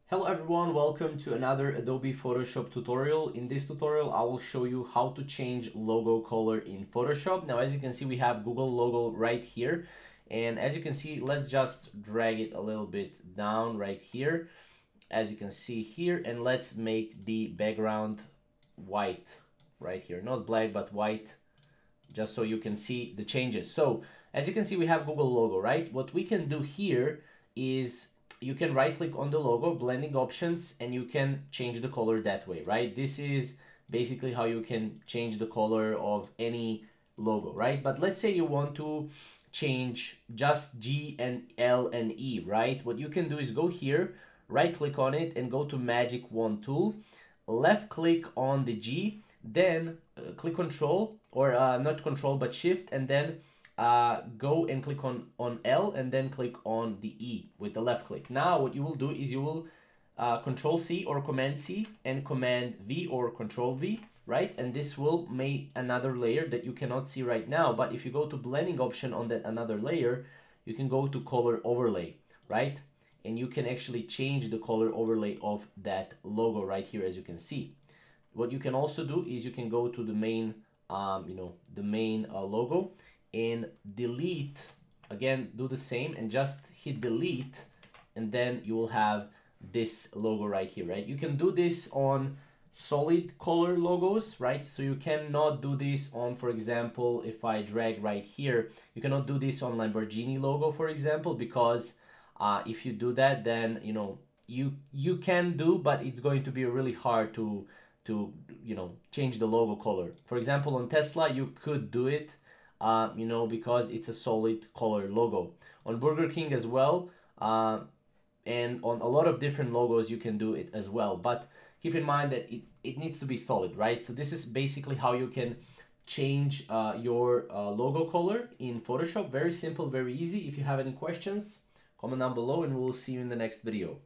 Hello everyone, welcome to another Adobe Photoshop tutorial. In this tutorial, I will show you how to change logo color in Photoshop. Now, as you can see, we have Google logo right here. And as you can see, let's just drag it a little bit down right here. As you can see here, and let's make the background white right here. Not black, but white, just so you can see the changes. So as you can see, we have Google logo, right? What we can do here is you can right click on the logo, blending options, and you can change the color that way, right? This is basically how you can change the color of any logo, right? But let's say you want to change just G and L and E, right? What you can do is go here, right click on it and go to Magic Wand tool, left click on the G, then click Control, or not Control but Shift, and then go and click on L and then click on the E with the left click. Now what you will do is you will Control C or Command C and Command V or Control V, right? And this will make another layer that you cannot see right now. But if you go to blending option on that another layer, you can go to color overlay, right? And you can actually change the color overlay of that logo right here, as you can see. What you can also do is you can go to the main, the main logo, and delete, again, do the same and just hit delete, and then you will have this logo right here, right? You can do this on solid color logos, right? So you cannot do this on, for example, if I drag right here, you cannot do this on Lamborghini logo, for example, because if you do that, then you can do, but it's going to be really hard to change the logo color. For example, on Tesla you could do it, because it's a solid color logo. On Burger King as well, and on a lot of different logos you can do it as well. But keep in mind that it needs to be solid, right? So this is basically how you can change your logo color in Photoshop. Very simple, very easy. If you have any questions, comment down below and we'll see you in the next video.